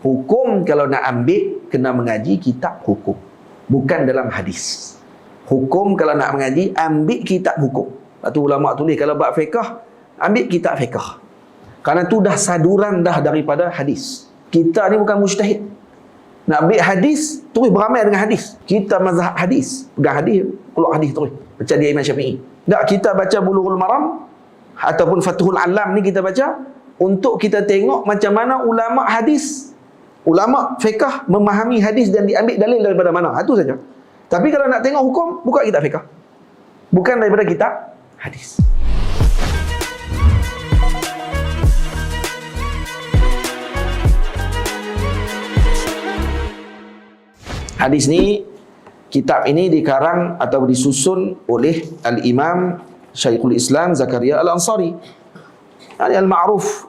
Hukum kalau nak ambil, kena mengaji kitab hukum, bukan dalam hadis. Hukum kalau nak mengaji, ambil kitab hukum. Lepas tu ulama tulis, kalau bab fiqh, ambil kitab fiqh. Kerana tu dah saduran dah daripada hadis. Kita ni bukan mujtahid. Nak ambil hadis, terus beramal dengan hadis. Kita mazhab hadis. Pegang hadis, keluar hadis terus. Macam dia Imam Syafi'i. Tak, kita baca Bulughul Maram ataupun Fathul Alam ni kita baca untuk kita tengok macam mana ulama hadis, ulama fiqh memahami hadis dan diambil dalil daripada mana. Itu saja. Tapi kalau nak tengok hukum, buka kitab fiqh. Bukan daripada kitab hadis. Hadis ni, kitab ini dikarang atau disusun oleh Al-Imam Syekhul Islam Zakaria Al-Ansari. Al-ma'ruf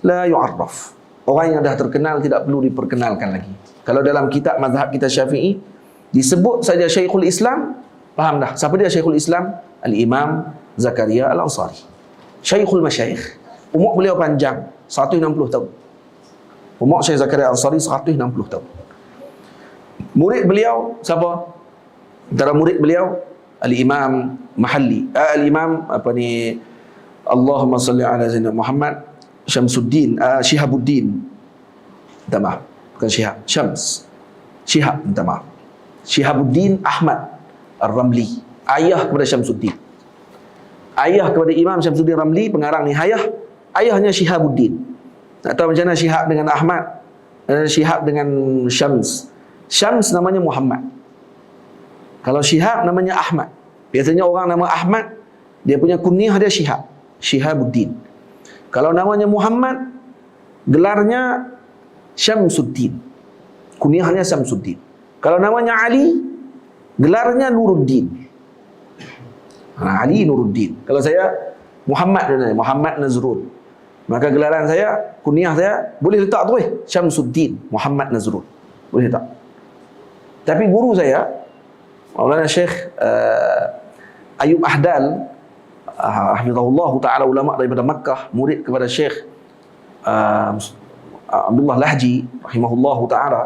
la yu'arraf. Orang yang dah terkenal tidak perlu diperkenalkan lagi. Kalau dalam kitab mazhab kita Syafi'i disebut saja Syekhul Islam, faham dah siapa dia Syekhul Islam? Al-Imam Zakaria Al-Ansari. Syekhul Masyayikh. Umur beliau panjang, 160 tahun. Umur Syekh Zakaria Al-Ansari 160 tahun. Murid beliau siapa? Antara murid beliau Al-Imam Mahalli, Al-Imam Allahumma salli ala Sayyidina Muhammad Syamsuddin, Syihabuddin. Minta maaf, bukan Syihab, Syams. Syihab, minta maaf. Syihabuddin Ahmad Ar-Ramli, ayah kepada Syamsuddin. Ayah kepada Imam Syamsuddin Ramli, pengarang ni ayahnya Syihabuddin. Tak tahu macam mana Syihab dengan Ahmad, Syihab dengan Syams. Syams namanya Muhammad. Kalau Syihab namanya Ahmad. Biasanya orang nama Ahmad, dia punya kunyah dia Syihab, Syihabuddin. Kalau namanya Muhammad, gelarnya Syamsuddin, kunyahnya Syamsuddin. Kalau namanya Ali, gelarnya Nuruddin. Ali Nuruddin. Kalau saya Muhammad, Muhammad Nazrul, maka gelaran saya, kunyah saya boleh letak tu Syamsuddin Muhammad Nazrul, boleh letak. Tapi guru saya Maulana Syekh Ayub Ahdal hafizahullah ta'ala, ulama daripada Makkah, murid kepada Syekh Abdullah Lahji rahimahullah ta'ala.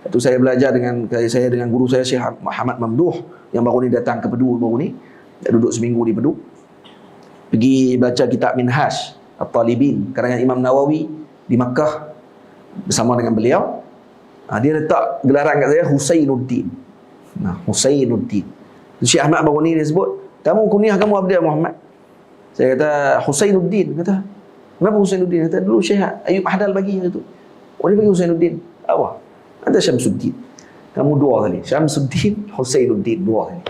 Itu saya belajar dengan guru saya Syekh Muhammad Mamduh yang baru ni datang ke Pedu, baru ni duduk seminggu di Pedu. Pergi baca kitab Minhaj At-Talibin karangan Imam Nawawi di Makkah bersama dengan beliau. Dia letak gelaran kat saya Husainuddin. Husainuddin. Syekh Ahmad baru ni dia sebut, kamu kunyah kamu apa dia Muhammad? Saya kata Husainuddin. Kata, kenapa Husainuddin? Kata, dulu Syekh Ayub Ahdal bagi tu. Oh, dia bagi Husainuddin. Apa? Ada Syamsuddin. Kamu dua kali. Syamsuddin, Husainuddin, dua kali.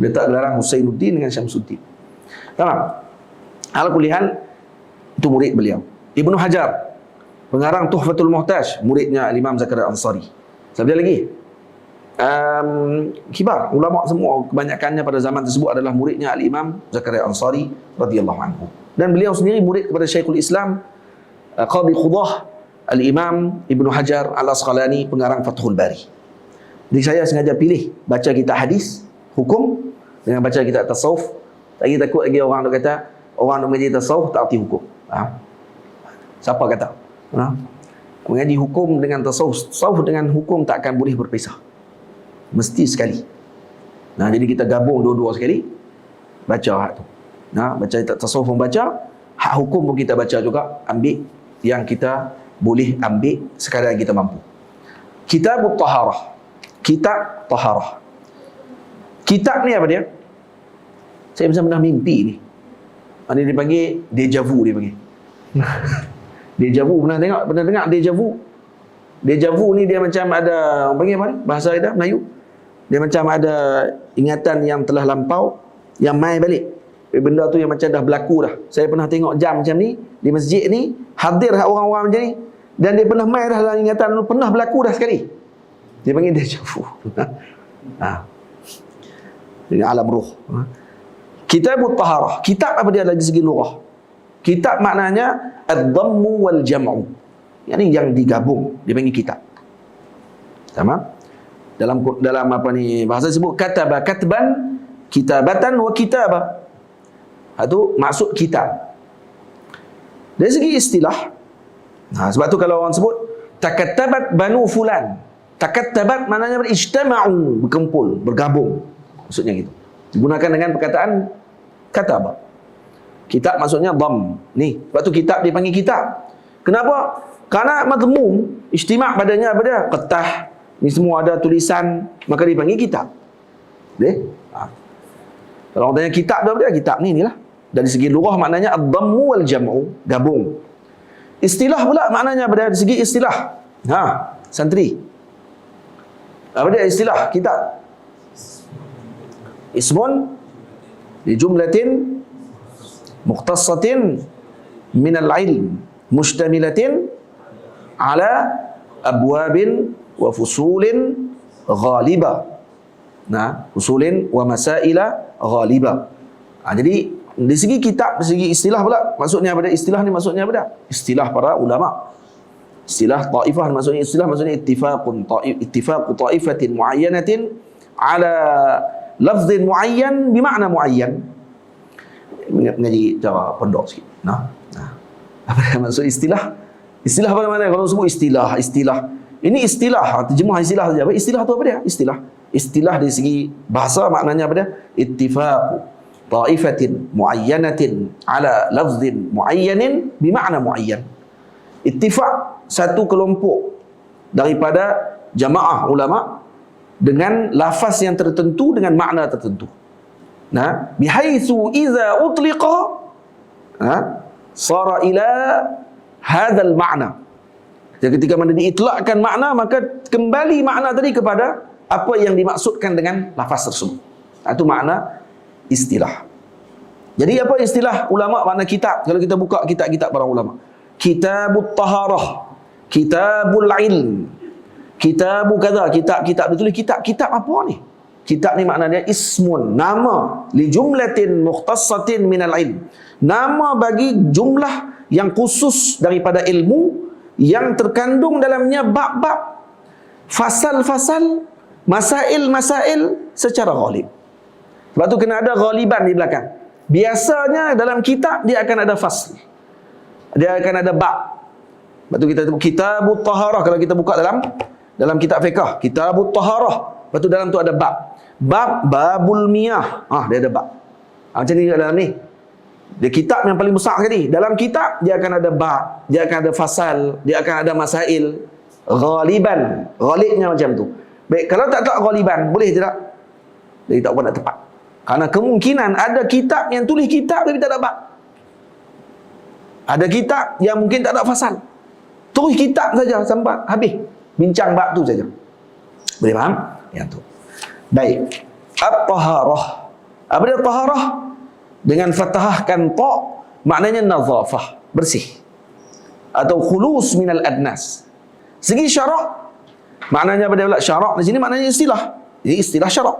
Dia letak gelaran Husainuddin dengan Syamsuddin. Tamam. Al-Kulihan itu murid beliau. Ibnu Hajar, pengarang Tuhfatul Muhtaj, muridnya Imam Zakaria Al-Ansari. Siapa dia lagi? Kibar ulama semua, kebanyakannya pada zaman tersebut adalah muridnya Al-Imam Zakaria Al-Ansari radhiyallahu anhu. Dan beliau sendiri murid kepada Syekhul Islam Qadhi Qudah Al-Imam Ibnu Hajar Al-Asqalani, pengarang Fathul Bari. Jadi saya sengaja pilih baca kitab hadis hukum dengan baca kitab tasawuf. Lagi takut lagi orang tu kata orang nak mengaji tasawuf tak erti hukum. Siapa kata? Mengaji hukum dengan tasawuf dengan hukum tak akan boleh berpisah, mesti sekali. Jadi kita gabung dua-dua sekali, baca hak tu. Baca tasawuf pun baca, hak hukum pun kita baca juga, ambil yang kita boleh ambil sekadar kita mampu. Kitabut Taharah. Kitab Taharah. Kitab ni apa dia? Saya pernah mimpi ni. Dia dipanggil deja vu, dia panggil. Deja vu, pernah dengar deja vu? Deja vu ni dia macam ada, orang panggil apa ni? Bahasa kita Melayu. Dia macam ada ingatan yang telah lampau yang mai balik. Benda tu yang macam dah berlaku dah. Saya pernah tengok jam macam ni di masjid ni, hadir orang-orang macam ni, dan dia pernah mai dah dalam ingatan tu, pernah berlaku dah sekali. Dia panggil deja vu. Ini alam ruh. Kitabut Taharah. Kitab apa dia dari segi lughah? Kitab maknanya ad-dhammu wal jam'u. Yang digabung, dia panggil kitab. Sama? Dalam apa ni bahasa sebut kataba katban, kitabatan wa kitaba. Itu maksud kitab. Dari segi istilah, sebab tu kalau orang sebut Takattabat banu fulan. Takattabat maknanya ijtama'u, berkumpul, bergabung. Maksudnya gitu. Digunakan dengan perkataan kataba. Kitab maksudnya dham. Ni, sebab tu kitab dipanggil kitab. Kenapa? Karena madmum, ijtima' badannya apa dia? Qatah. Ni semua ada tulisan, maka dipanggil kitab. Deh? Kalau orang tanya kitab tu apa dia? Kitab ni inilah. Dari segi lughah maknanya ad-dhammu wal jam'u, gabung. Istilah pula maknanya apa dia? Dari segi istilah. Santri. Apa dia istilah kitab? Ismun li jumlatin mukhtassatin min al-ilm mushtamilatin ala abwabin wa fusulin ghaliba. Fusulin wa masaila ghaliba. Jadi di segi kitab, di segi istilah pula, maksudnya apa dia? Istilah ni maksudnya apa dia? Istilah para ulama. Istilah taifah maksudnya ittifaqu taifatin muayyanatin ala lafzin muayyan bimakna muayyan. Mengaji cara pondok sikit. Apa dia maksud istilah? Istilah apa namanya? Kalau sebut istilah. Ini istilah, terjemah istilah saja. Istilah tu apa dia? Istilah dari segi bahasa maknanya apa dia? Ittifaqu taifatin muayyanatin ala lafzin muayyanin bimakna muayyan. Ittifaq, satu kelompok daripada jamaah ulama dengan lafaz yang tertentu dengan makna tertentu. Bihaitsu idza utliqa sara ila hadzal makna. Jadi ketika mana diitlakkan makna, maka kembali makna tadi kepada apa yang dimaksudkan dengan lafaz tersebut. Itu makna istilah. Jadi apa istilah ulama makna kitab? Kalau kita buka kitab-kitab para ulama, Kitabut Taharah, Kitabul Ilm, Kitabu kaza, kitab ditulis kitab apa ni? Kitab ni maknanya ismun, nama, li jumlatin mukhtassatin minal ilm. Nama bagi jumlah yang khusus daripada ilmu yang terkandung dalamnya bab-bab, fasal-fasal, masail-masail secara ghalib. Sebab tu kena ada ghaliban di belakang. Biasanya dalam kitab dia akan ada fasl, dia akan ada bab. Sebab tu kita Kitabut Taharah, kalau kita buka dalam kitab fiqh, Kitabut Taharah, lepas tu dalam tu ada bab. Babul miyah. Dia ada bab. Macam ni dalam ni. Dia kitab yang paling besar sekali. Dalam kitab dia akan ada bab, dia akan ada fasal, dia akan ada masail. Ghaliban. Ghalibnya macam tu. Baik, kalau tak ghaliban, boleh tidak? Jadi tak nak tepat. Karena kemungkinan ada kitab yang tulis kitab tapi tak ada bab. Ada kitab yang mungkin tak ada fasal. Tulis kitab saja sampai habis. Bincang bab tu saja. Boleh faham? Yang tu. Baik. At-taharah. Apa dia taharah? Dengan fathahkan ta, maknanya nazafah, bersih. Atau khulus minal adnas. Segi syarak, maknanya apa dia pula? Syarak di sini maknanya istilah. Jadi istilah syarak.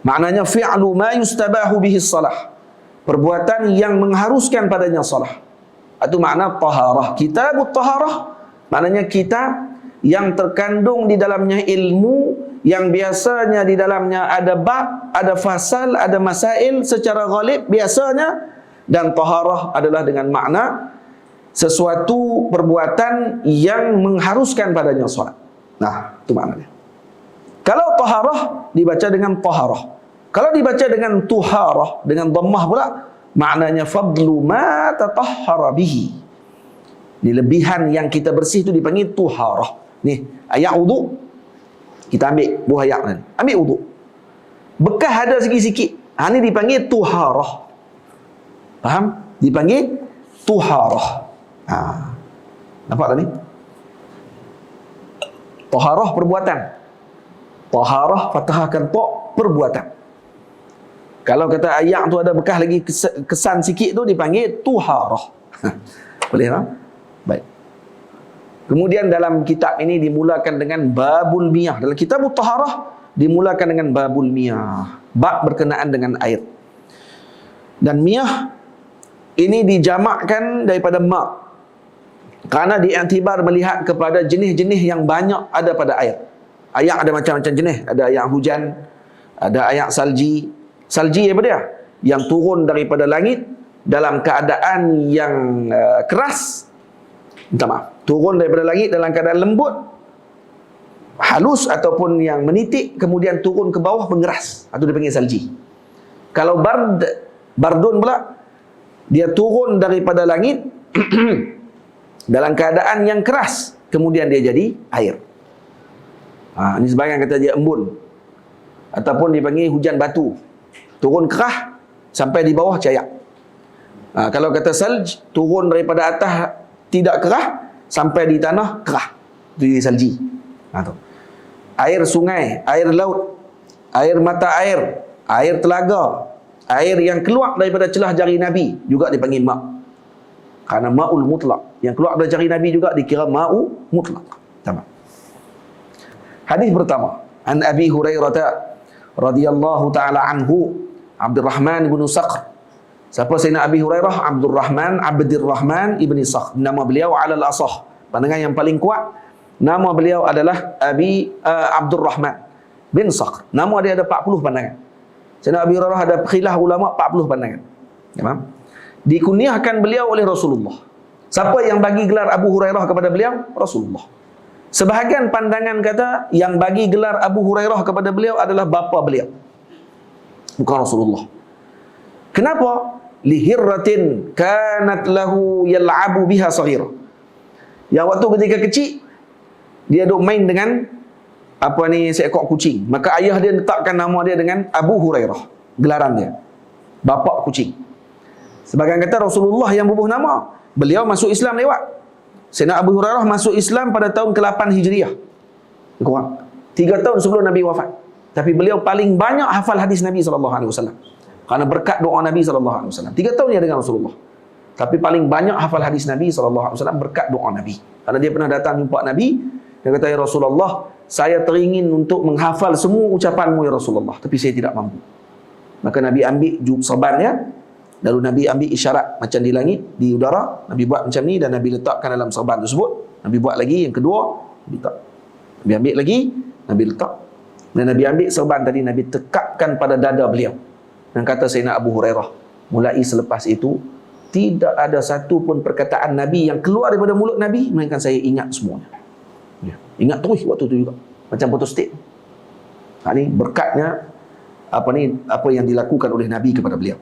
Maknanya fi'lu ma yustabahu bihi salah. Perbuatan yang mengharuskan padanya salah. Itu makna taharah. Kitabut taharah maknanya kitab yang terkandung di dalamnya ilmu yang biasanya di dalamnya ada bab, ada fasal, ada masail secara ghalib biasanya, dan taharah adalah dengan makna sesuatu perbuatan yang mengharuskan padanya solat. Itu maknanya. Kalau taharah dibaca dengan taharah. Kalau dibaca dengan tuharah, dengan dhammah pula, maknanya fadlu ma tatahhara bihi. Ini lebihan yang kita bersih itu dipanggil tuharah. Ni, ayat wudu, kita ambil buah ayat ni. Ambil wudu. Bekas ada sikit-sikit. Ini dipanggil tuharah. Faham? Dipanggil tuharah. Nampak tak ni? Taharah perbuatan. Taharah fathahkan ta, perbuatan. Kalau kata ayat tu ada bekas lagi kesan sikit tu dipanggil tuharah. Boleh tak? Baik. Kemudian dalam kitab ini dimulakan dengan babul miyah. Dalam kitab taharah dimulakan dengan babul miyah. Bab berkenaan dengan air. Dan miyah ini dijamakkan daripada ma'. Karena diiktibar melihat kepada jenis-jenis yang banyak ada pada air. Air ada macam-macam jenis. Ada air hujan, ada air salji. Salji apa dia? Yang turun daripada langit dalam keadaan yang keras, minta maaf, turun daripada langit dalam keadaan lembut, halus ataupun yang menitik, kemudian turun ke bawah mengeras, atau dipanggil salji. Kalau bardun pula, dia turun daripada langit dalam keadaan yang keras, kemudian dia jadi air. Ini sebagian kata dia embun, ataupun dipanggil hujan batu, turun kerah sampai di bawah cayak. Kalau kata salj, turun daripada atas tidak kerah sampai di tanah kerah, itu jadi salji. Tu. Air sungai, air laut, air mata air, air telaga, air yang keluar daripada celah jari Nabi juga dipanggil ma'. Karena ma'ul mutlak, yang keluar dari jari Nabi juga dikira ma'u mutlak. Tamam. Hadis pertama, an Abi Hurairah radhiyallahu taala anhu, Abdurrahman bin Sakhr. Siapa Sayyidina Abi Hurairah? Abdurrahman ibni Sakhr. Nama beliau alal asah, pandangan yang paling kuat, nama beliau adalah Abdurrahman bin Sakhr. Nama dia ada 40 pandangan. Sayyidina Abi Hurairah ada khilaf ulama 40 pandangan. Ya, dikunyahkan beliau oleh Rasulullah. Siapa yang bagi gelar Abu Hurairah kepada beliau? Rasulullah. Sebahagian pandangan kata yang bagi gelar Abu Hurairah kepada beliau adalah bapa beliau, bukan Rasulullah. Kenapa? Lihirratin kanat lahu yal'abu biha saghira. Yang waktu ketika kecil dia duk main dengan seekor kucing, maka ayah dia letakkan nama dia dengan Abu Hurairah, gelaran dia, bapa kucing. Sebagian kata Rasulullah yang bubuh nama, beliau masuk Islam lewat. Sayyidina Abu Hurairah masuk Islam pada tahun ke-8 Hijriah. Kurang 3 tahun sebelum Nabi wafat. Tapi beliau paling banyak hafal hadis Nabi SAW. Karena berkat doa Nabi SAW. 3 tahun dia dengan Rasulullah. Tapi paling banyak hafal hadis Nabi SAW berkat doa Nabi. Karena dia pernah datang jumpa Nabi, dia kata, ya Rasulullah, saya teringin untuk menghafal semua ucapanmu ya Rasulullah, tapi saya tidak mampu. Maka Nabi ambil serbannya, lalu Nabi ambil isyarat macam di langit, di udara, Nabi buat macam ni dan Nabi letakkan dalam serban tersebut. Nabi buat lagi yang kedua, Nabi letak. Nabi ambil lagi, Nabi letak. Dan Nabi ambil serban tadi, Nabi tekapkan pada dada beliau. Dan kata Sayyidina Abu Hurairah, mulai selepas itu tidak ada satu pun perkataan Nabi yang keluar daripada mulut Nabi melainkan saya ingat semuanya. Ya. Ingat terus waktu itu juga. Macam photostat. Ini berkatnya apa yang dilakukan oleh Nabi kepada beliau.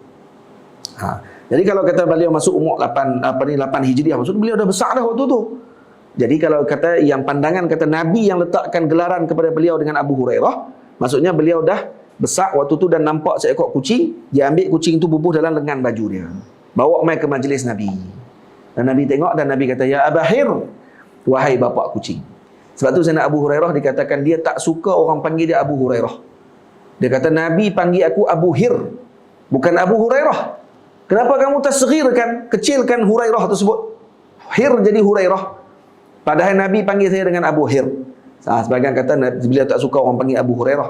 Jadi kalau kata beliau masuk umur 8 Hijriah, maksud beliau dah besar dah waktu tu. Jadi kalau kata yang pandangan kata Nabi yang letakkan gelaran kepada beliau dengan Abu Hurairah, maksudnya beliau dah besar waktu tu dan nampak seekor kucing, dia ambil kucing tu bubuh dalam lengan baju dia, bawa mai ke majlis Nabi. Dan Nabi tengok dan Nabi kata, ya Abahir, wahai bapa kucing. Sebab tu Sayyidina Abu Hurairah dikatakan dia tak suka orang panggil dia Abu Hurairah. Dia kata, Nabi panggil aku Abu Hir, bukan Abu Hurairah. Kenapa kamu tasghirkan, kecilkan Hurairah tersebut? Hir jadi Hurairah. Padahal Nabi panggil saya dengan Abu Hir. Sebagian kata beliau tak suka orang panggil Abu Hurairah,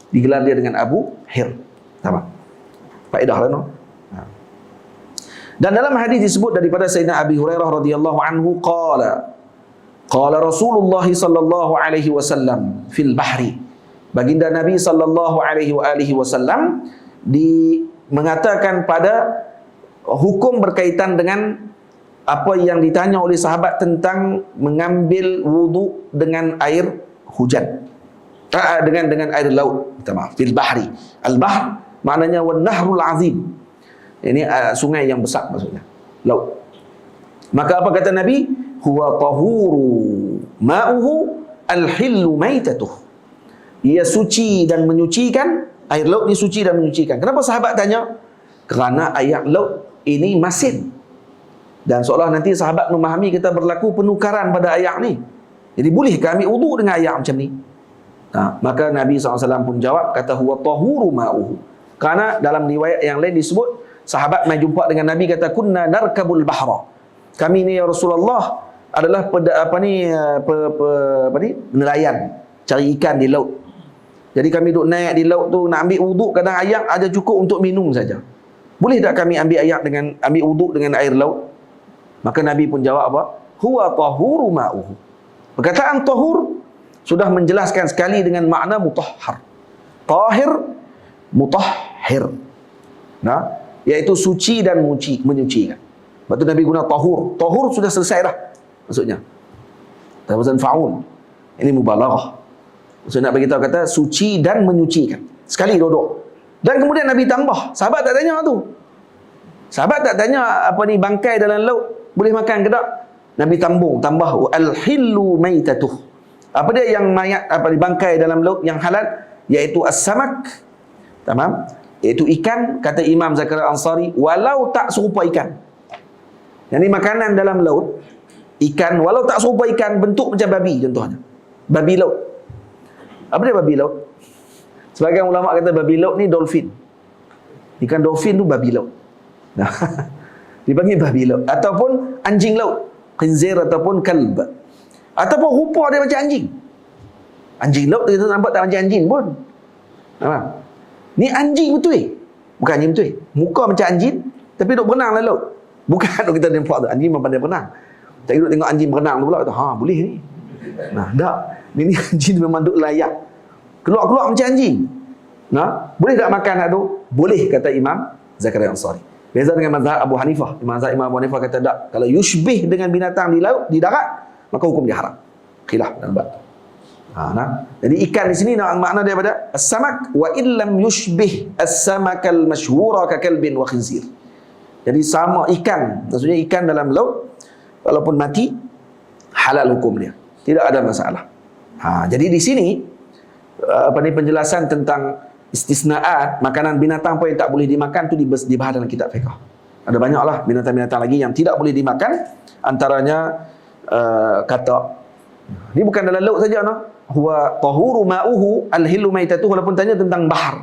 digelar dia dengan Abu Hir. Sama. Faedah lah no. Dan dalam hadis disebut daripada Sayyidina Abi Hurairah radhiyallahu anhu qala Rasulullah sallallahu alaihi wasallam fil bahri. Baginda Nabi sallallahu alaihi wasallam mengatakan pada hukum berkaitan dengan apa yang ditanya oleh sahabat tentang mengambil wudu dengan air hujan. Dengan air laut, minta maaf, fil bahri. Al-bahr maknanya wan nahrul azim. Ini sungai yang besar maksudnya, laut. Maka apa kata Nabi? Huwa tahuru ma'uhu al-hillu maitatuh. Ia suci dan menyucikan, air laut ni suci dan menyucikan. Kenapa sahabat tanya? Kerana air laut ini masin. Dan seolah nanti sahabat memahami kita berlaku penukaran pada air ni. Jadi boleh ke ambil wudu dengan air macam ni? Maka Nabi SAW pun jawab, kata huwa tahuru ma'uhu. Kerana dalam riwayat yang lain disebut, sahabat mai jumpa dengan Nabi kata, kunna narkabul bahra. Kami ni ya Rasulullah adalah nelayan, cari ikan di laut. Jadi kami duk naik di laut tu, nak ambil wudu kadang air ada cukup untuk minum saja. Boleh tak kami ambil wudu dengan air laut? Maka Nabi pun jawab apa? Huwa tahuru ma'uhu. Perkataan tahur sudah menjelaskan sekali dengan makna mutahhar. Tahir, mutahhir. Iaitu suci dan menyucikan. Lepas tu Nabi guna tahur. Tahur sudah selesai dah. maksudnya. Dalam wazan fa'ul. Ini mubalaghah. Maksud nak bagi tahu kata suci dan menyucikan. Sekali dua-dua. Dan kemudian Nabi tambah. Sahabat tak tanya tu. Sahabat tak tanya apa ni bangkai dalam laut boleh makan ke tak? Nabi tambah al-hillu maitatuh. Apa dia yang mayat apa ni bangkai dalam laut yang halal iaitu as-samak. Tamam? Iaitu ikan, kata Imam Zakaria Ansari, walau tak serupa ikan. Yang ni makanan dalam laut, ikan walau tak serupa ikan, bentuk macam babi contohnya. Babi laut. Apa dia babi laut? Sebagian ulama kata babi laut ni dolphin. Ikan dolphin tu babi laut. Nah, dipanggil babi laut ataupun anjing laut, khinzir ataupun kalb. Ataupun rupa dia macam anjing. Anjing laut kita nampak tak macam anjing pun. Nampak? Ni anjing betul. Bukan anjing betul. Muka macam anjing tapi duk berenang dalam laut. Bukan duk kita nampak tu anjing memang pandai berenang. Tak duk tengok anjing berenang tu pula kata, "Ha, boleh ni." Nah, tak. Ni anjing memang duk layak. Keluar-keluar macam anjing. Nah, boleh tak makan hak tu? Boleh kata Imam Zakaria Ansari. Beza dengan mazhab Abu Hanifah. Imam Abu Hanifah kata tak. Kalau yushbih dengan binatang di laut, di darat, maka hukum dia haram. Khilaf dalam bab. Nah. Jadi ikan di sini makna daripada as-samak wa illam yushbih as-samakal masyhura ka kalbin wa khinzir. Jadi sama ikan, maksudnya ikan dalam laut walaupun mati halal hukum dia. Tidak ada masalah. Jadi di sini penjelasan tentang istisnaat makanan binatang apa yang tak boleh dimakan tu dibahas dalam kitab fiqh. Ada banyaklah binatang-binatang lagi yang tidak boleh dimakan, antaranya kata. Ini bukan dalam laut saja no. Huwa tahuru ma'uhu al-hillu maitatuhu, walaupun tanya tentang bahar.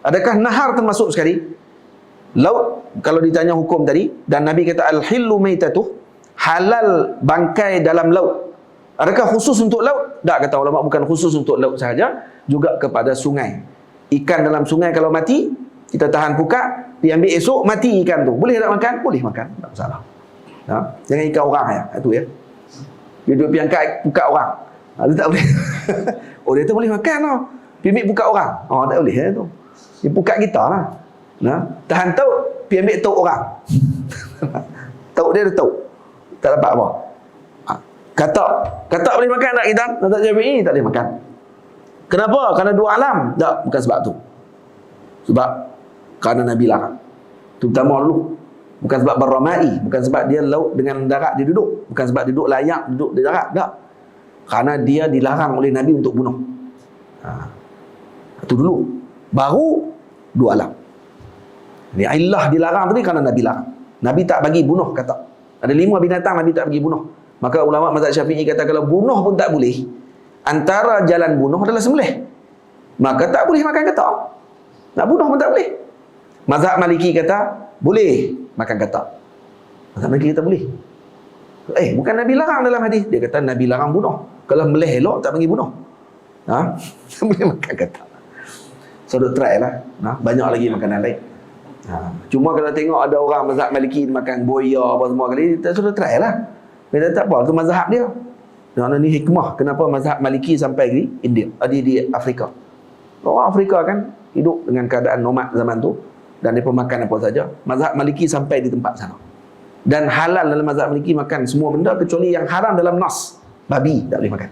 Adakah nahar termasuk sekali? Laut kalau ditanya hukum tadi dan Nabi kata al-hillu maitatuh, halal bangkai dalam laut. Adakah khusus untuk laut? Tak, kata ulama, bukan khusus untuk laut sahaja, juga kepada sungai. Ikan dalam sungai kalau mati, kita tahan pukat, diambil esok, mati ikan tu. Boleh tak makan? Boleh makan, tak masalah. Jangan ikan orang ya, itu ya. Dia duduk pergi angkat pukat orang. Dia tak boleh. Oh, dia tu boleh makan tau. Pergi ambil pukat orang. Oh, tak boleh tu. Dia pukat kita lah. Tahan tauk, pergi ambil tauk orang. Tauk dia ada tauk. Tak dapat apa. Katak boleh makan tak kita? Tak jawab ini, tak boleh makan. Kenapa? Kerana dua alam? Tak, bukan sebab tu. Sebab kerana Nabi larang. Terutama dulu. Bukan sebab berramai, bukan sebab dia laut dengan darat dia duduk, bukan sebab dia duduk layak duduk di darat, tak. Kerana dia dilarang oleh Nabi untuk bunuh. Itu dulu. Baru dua alam. Ini illah dilarang tadi kerana Nabi larang. Nabi tak bagi bunuh kata. Ada 5 binatang Nabi tak bagi bunuh. Maka ulama mazhab Syafi'i kata kalau bunuh pun tak boleh, antara jalan bunuh adalah sembelih. Maka tak boleh makan kata. Nak bunuh pun tak boleh. Mazhab Maliki kata boleh makan katak. Mazhab Maliki kata boleh. Bukan Nabi larang dalam hadis. Dia kata Nabi larang bunuh. Kalau meleh elok tak bagi bunuh. Boleh makan katak. So duk try lah. Banyak lagi makanan lain. Cuma kalau tengok ada orang mazhab Maliki makan boya apa semua kali, kita sudah try lah. Dia tak apa, tu mazhab dia. Dan ni hikmah kenapa mazhab Maliki sampai di India, di Afrika. Orang Afrika kan hidup dengan keadaan nomad zaman tu dan dia makan apa saja. Mazhab Maliki sampai di tempat sana. Dan halal dalam mazhab Maliki makan semua benda kecuali yang haram dalam nas. Babi tak boleh makan.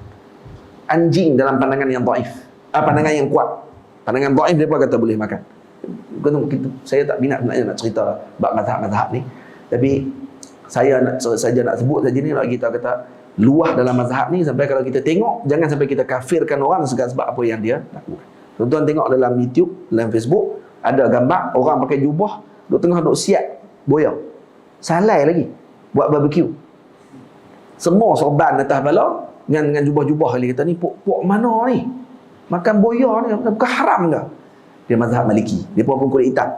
Anjing dalam pandangan yang dhaif. Pandangan yang kuat. Pandangan dhaif dia pun kata boleh makan. Saya tak minat sebenarnya nak cerita bab mazhab-mazhab ni. Tapi saya saja nak sebut saja ni, nak kita kata luah dalam mazhab ni sampai kalau kita tengok jangan sampai kita kafirkan orang sebab apa yang dia lakukan. Tuan-tuan tengok dalam YouTube, dalam Facebook ada gambar orang pakai jubah duk tengah duk siap boya. Salai lagi buat barbecue. Semua sorban atas kepala dengan jubah-jubah kali kata ni puak mana ni? Makan boya ni bukan haram ke? Dia mazhab Maliki. Dia pun kulit hitam.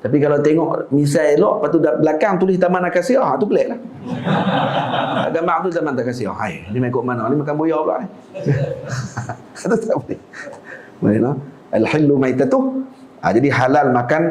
Tapi kalau tengok misal elok, lepas tu belakang tulis Taman Akasiah, tu pelik lah. Gambar tu Taman Akasiah. Hai, ni main ikut mana? Ni makan boya pula ni. Itu tak boleh. Boleh lah. Al-hillu maitatuh. Jadi halal makan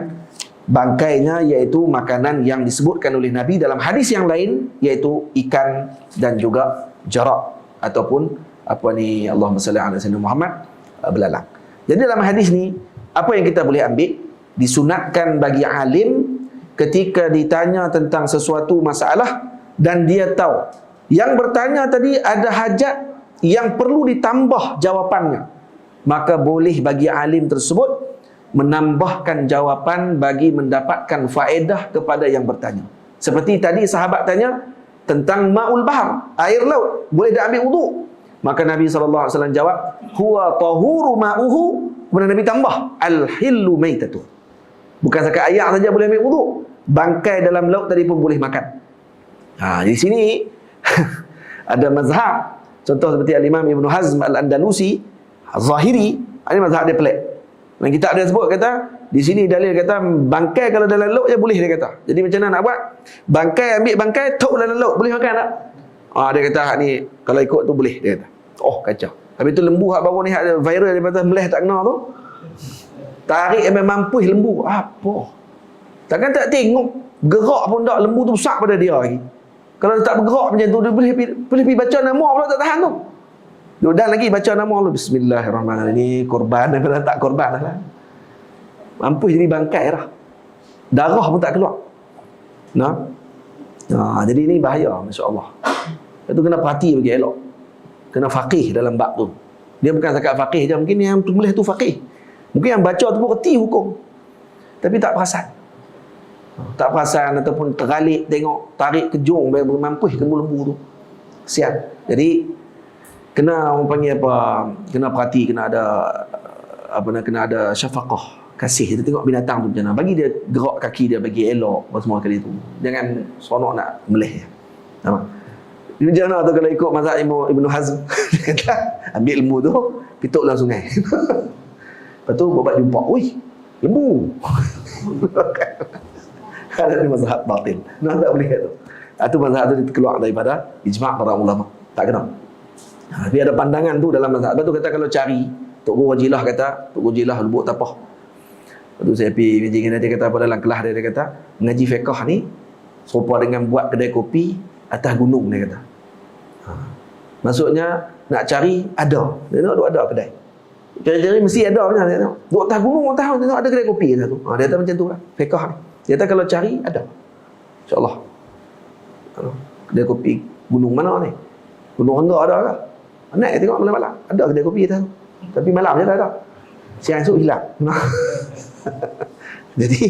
bangkainya, iaitu makanan yang disebutkan oleh Nabi dalam hadis yang lain, iaitu ikan dan juga jarak ataupun Allahumma salli ala sayyidina Muhammad, belalang. Jadi dalam hadis ni apa yang kita boleh ambil? Disunatkan bagi alim ketika ditanya tentang sesuatu masalah dan dia tahu Yang bertanya tadi ada hajat yang perlu ditambah jawapannya, maka boleh bagi alim tersebut menambahkan jawapan bagi mendapatkan faedah kepada yang bertanya. Seperti tadi sahabat tanya tentang ma'ul bahar, air laut, boleh dah ambil wudu. Maka Nabi SAW jawab, huwa tahuru ma'uhu. Kemudian Nabi tambah, al-hillu maitatu. Bukan sekat air saja boleh ambil wudu, bangkai dalam laut tadi pun boleh makan. Di sini ada mazhab, contoh seperti Al-Imam Ibn Hazm Al-Andalusi Zahiri, ini mazhab dia pelik. Dan kitab dia sebut kata, di sini dalil kata bangkai kalau dalam laut je boleh, dia kata. Jadi macam mana nak buat? Bangkai, ambil bangkai, tok dalam laut, boleh makan tak? Dia kata ni kalau ikut tu boleh, dia kata. Oh, kacau. Habis tu lembu hak baru ni hak viral daripada meleh tak kena tu. Tarik sampai mampus lembu. Apa? Takkan tak tengok gerak pun tak, lembu tu besar pada dia lagi. Kalau dia tak bergerak macam tu, dia boleh pergi baca nama pula tak tahan tu. Dan lagi baca nama Allah, bismillahirrahmanirrahim. Ini korban daripada tak korban lah. Mampus jadi bangkai dah. Darah pun tak keluar. Jadi ini bahaya, masya-Allah. Itu kena perhati bagi elok. Kena faqih dalam bab tu. Dia bukan zakat faqih je, mungkin yang boleh tu faqih. Mungkin yang baca tu pun reti hukum, tapi tak perasan. Tak perasan ataupun tergalik tengok tarik kejung mampus lembu-lembu tu. Kesian. Jadi kena orang panggil apa? Kena perhati, kena ada syafaqah, kasih. Kita tengok binatang tu macam mana. Bagi dia gerak kaki dia bagi elok apa semua kali tu. Jangan seronok nak meleh. Nampak? Ini macam mana tu kalau ikut mazhab Ibn Hazm. Dia kata ambil lembu tu, pituk dalam sungai. Lepas tu babat jumpa, oi, lembu. Ada mazhab batil. Tak boleh tu. Itu mazhab tu keluar daripada ijma' para ulama. Tak kena. Tapi ada pandangan tu dalam mazhab. Lepas tu kata kalau cari, Tok Guru Wajilah kata, Tok Guru Wajilah lubuk tapah. Lepas tu saya pergi ngaji dengan dia kata apa dalam kelas dia kata, mengaji fiqh ni serupa dengan buat kedai kopi atas gunung, dia kata. Maksudnya nak cari ada. Dia tengok ada kedai. Cari-cari mesti ada macam dia tengok. Duk atas gunung tengok ada kedai kopi kata tu. Dia kata macam tu lah. Fiqh ni. Dia kata kalau cari ada. Insya-Allah. Kedai kopi gunung mana ni? Gunung Rengga ada ke? Naik tengok malam-malam. Ada kedai kopi atas tu. Tapi malam je tak ada. Siang esok hilang. Jadi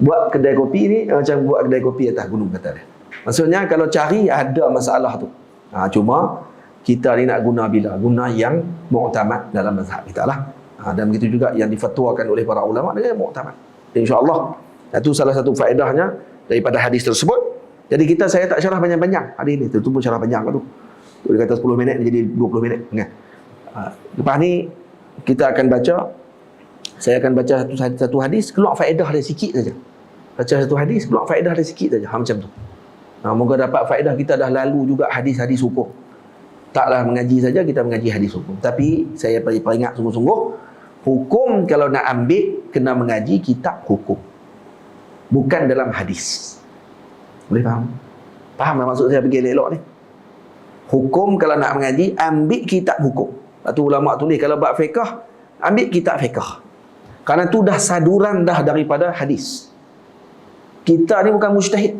buat kedai kopi ni macam buat kedai kopi atas gunung kata dia. Maksudnya kalau cari ada masalah tu. Cuma kita ni nak guna bila? Guna yang mu'tamad dalam mazhab kita lah. Dan begitu juga yang difatwakan oleh para ulama dengan mu'tamad. InsyaAllah. Itu salah satu faedahnya daripada hadis tersebut. Jadi saya tak syarah panjang-panjang hadis ni. Itu pun syarah panjang tu. Dia kata 10 minit jadi 20 minit. Lepas ni kita akan baca. Saya akan baca satu hadis, keluar faedah dia sikit saja. Baca satu hadis, keluar faedah dia sikit saja. Macam tu. Moga dapat faedah. Kita dah lalu juga hadis-hadis hukum. Taklah mengaji saja, kita mengaji hadis hukum. Tapi saya peringat sungguh-sungguh, hukum kalau nak ambil, kena mengaji kitab hukum. Bukan dalam hadis. Boleh faham? Faham tak maksud saya pergi elok ni? Hukum kalau nak mengaji, ambil kitab hukum. Lepas tu ulama tulis, kalau bab fiqh, ambil kitab fiqh. Kerana tu dah saduran dah daripada hadis. Kita ni bukan mujtahid.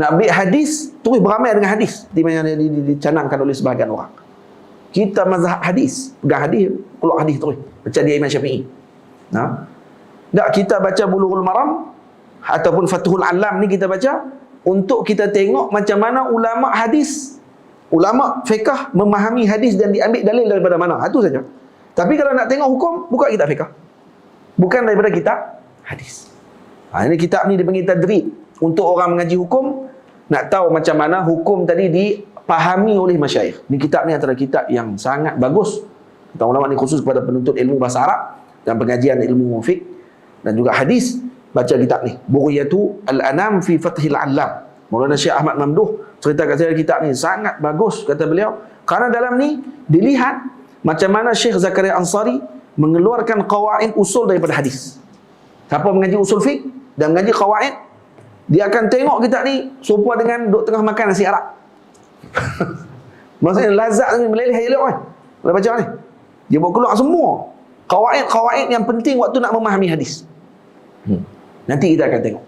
Nak ambil hadis, terus beramai dengan hadis. Seperti yang dicanangkan oleh sebahagian orang. Kita mazhab hadis. Pegang hadis, keluar hadis terus. Macam dia Imam Syafi'i. Tak, kita baca Bulughul Maram ataupun Fathul Alam ni kita baca untuk kita tengok macam mana ulama hadis, ulama fiqh memahami hadis dan diambil dalil daripada mana. Itu saja. Tapi kalau nak tengok hukum, buka kitab fiqh. Bukan daripada kitab hadis. Ini kitab ni dipanggil tadrib. Untuk orang mengaji hukum, nak tahu macam mana hukum tadi dipahami oleh masyayikh. Ni kitab ni antara kitab yang sangat bagus. Kata ulama ni khusus kepada penuntut ilmu bahasa Arab dan pengajian ilmu fiqh dan juga hadis. Baca kitab ni. Bughyatu Al-Anam fi Fathil Alam. Maulana Syekh Ahmad Mamduh cerita kat saya kitab ni sangat bagus kata beliau. Kerana dalam ni dilihat macam mana Syekh Zakaria Ansari mengeluarkan qawaid usul daripada hadis. Siapa mengaji usul fiqh dan mengaji qawaid, dia akan tengok kitab ni serupa dengan duk tengah makan nasi Arab. Maksudnya lazat ni meleleh elok kan. Kalau baca ni, dia buat keluar semua qawaid-qawaid yang penting waktu nak memahami hadis. Nanti kita akan tengok.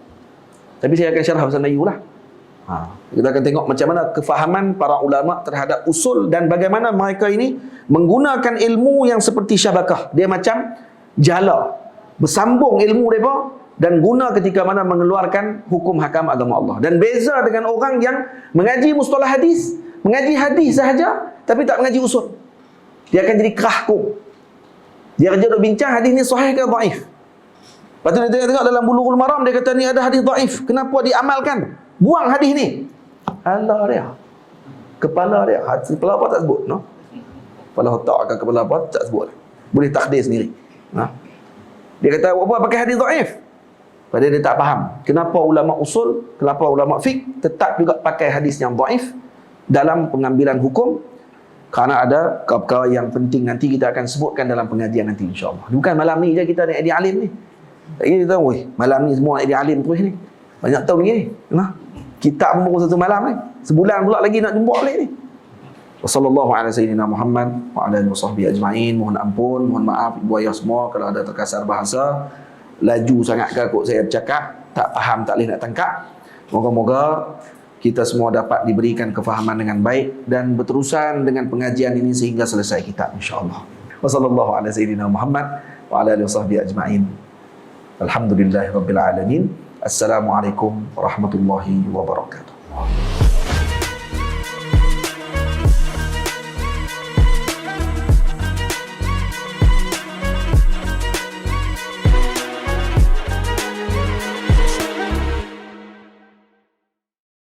Tapi saya akan syarah bahasa Melayu lah. Kita akan tengok macam mana kefahaman para ulama terhadap usul dan bagaimana mereka ini menggunakan ilmu yang seperti syabakah. Dia macam jala, bersambung ilmu mereka dan guna ketika mana mengeluarkan hukum hakam agama Allah. Dan beza dengan orang yang mengaji mustalah hadis, mengaji hadis sahaja tapi tak mengaji usul. Dia akan jadi kerahkung. Dia kerja duk bincang hadis ni sahih ke dhaif. Lepas tu dia tengok dalam Bulughul Maram, dia kata ni ada hadis dhaif. Kenapa diamalkan? Buang hadis ni. Alah dia. Kepala dia. Kepala apa tak sebut, no? Kepala otak ke kepala apa tak sebut. Boleh takdir sendiri. Dia kata apa pakai hadis dhaif? Padahal dia tak faham. Kenapa ulama usul, kenapa ulama fiqh tetap juga pakai hadis yang dhaif dalam pengambilan hukum? Kerana ada perkara yang penting nanti kita akan sebutkan dalam pengajian nanti insya-Allah. Bukan malam ni je kita nak jadi alim ni. Ini tahu, malam ni semua nak jadi alim terus ni. Banyak tahu ni. Nah. Kitab pun baru satu malam ni. Sebulan pula lagi nak jumpa balik ni. Wassallallahu ala sayyidina Muhammad wa ala alihi wasahbihi ajma'in. Mohon ampun, mohon maaf ibu ayah semua kalau ada terkasar bahasa, laju sangat ke kot saya bercakap, tak faham, tak boleh nak tangkap. Moga-moga kita semua dapat diberikan kefahaman dengan baik dan berterusan dengan pengajian ini sehingga selesai kitab insya-Allah. Wassallallahu ala sayyidina Muhammad wa ala alihi wasahbihi ajma'in. Alhamdulillahirabbil alamin. Assalamualaikum warahmatullahi wabarakatuh.